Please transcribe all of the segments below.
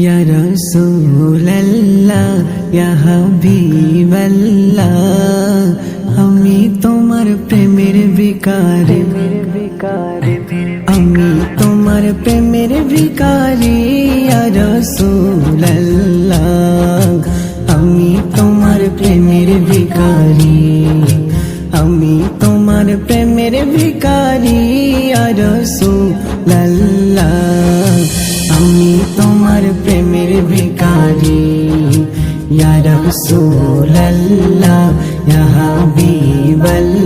ইয়া রাসূলুল্লাহ ইয়া হাবিবাল্লাহ, আমি তোমার প্রেমের ভিখারি, আমি তোমার প্রেমের ভিখারি। ইয়া রাসূলুল্লাহ আমি তোমার প্রেমের ভিখারি, আমি তোমার প্রেমের ভিখারি। ইয়া রাসূলুল্লাহ আমি তোমার প্রেমের ভিখারি। ইয়া রাসূলুল্লাহ ইয়া হাবিবাল্লাহ,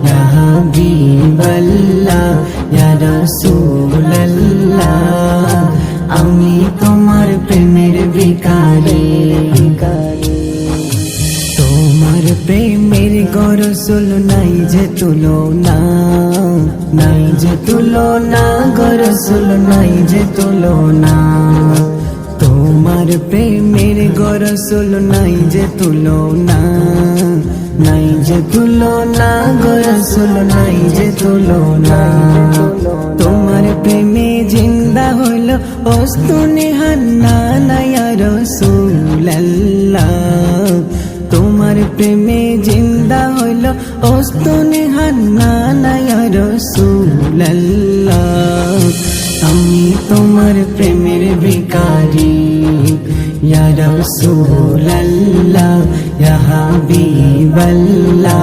ইয়া হাবিবাল্লাহ, ইয়া রাসূলুল্লাহ আমি তোমার প্রেমের ভিখারি। তোমার প্রেমের গো রাসূল নাই যে তুলনা, নাই যে তুলনা গো রাসূল নাই যে তুলনা। তোমার প্রেমের গো রাসূল নাই যে তুলনা, নাই যে তুলনা গো রাসূল নাই যে তুলনা। তোমার প্রেমে জিন্দা হইল ওস্তুনে হান্নান ইয়া রাসূলুল্লাহ, তোমার প্রেমে জিন্দা হইল ওস্তুনে হান্নান ইয়া রাসূলুল্লাহ আমি তোমার প্রেমের ভিখারি। ইয়া রাসূলুল্লাহ ইয়া হাবিবাল্লাহ,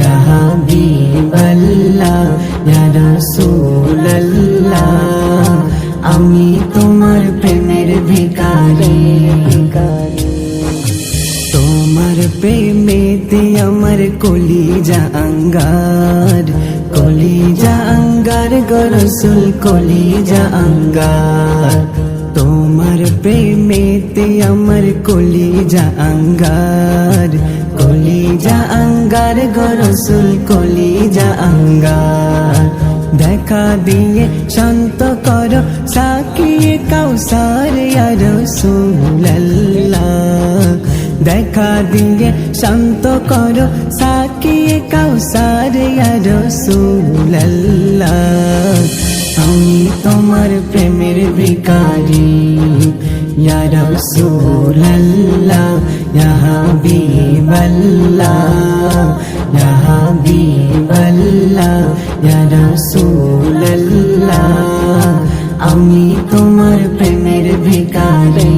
ইয়া হাবিবাল্লাহ, ইয়া রাসূলুল্লাহ আমি তোমার প্রেমের ভিখারি। তোমার প্রেমেতে আমার কলিজা আঙ্গার, কলিজা আঙ্গার গো রাসূল কলিজা আঙ্গার। তোমার প্রেমেতে আমার কলিজা আঙ্গার, কলিজা আঙ্গার গো রাসূল কলিজা আঙ্গার। দেখা দিয়ে শান্ত করো সাকিয়ে কাউসার ইয়া রাসূলুল্লাহ, দেখা দিয়ে শান্ত করো সাকিয়ে কাউসার ইয়া রাসূলুল্লাহ আমি তোমার প্রেমের ভিখারি। ইয়া রাসূলুল্লাহ ইয়া হাবিবাল্লাহ, ইয়া হাবিবাল্লাহ, ইয়া রাসূলুল্লাহ আমি তোমার প্রেমের ভিখারি।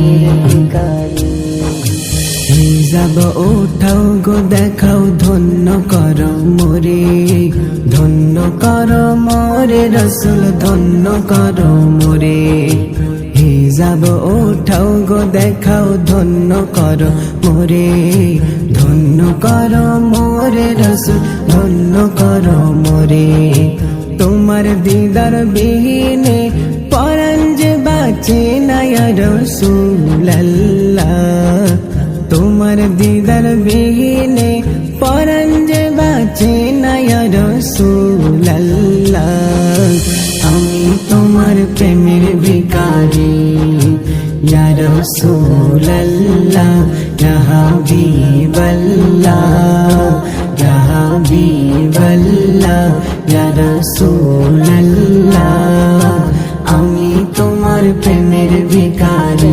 হিজাব উঠাও গো দেখাও ধন্য করো মোরে, ধন্য করো মোরে রাসূল ধন্য করো মোরে। হিজাব উঠাও গো দেখাও ধন্য করো মোরে, ধন্য করো মোরে রাসূল ধন্য করো মোরে। তোমার দিদার বিহীনে পরাণ যে বাঁচে না ইয়া রাসূলুল্লাহ, তোমার দিদার বিহীনে পরাণ যে বাঁচে না ইয়া রাসূলুল্লাহ আমি তোমার প্রেমের ভিখারি। ইয়া রাসূলুল্লাহ ইয়া হাবিবাল্লাহ, ইয়া হাবিবাল্লাহ, ইয়া রাসূলুল্লাহ আমি তোমার প্রেমের ভিখারি।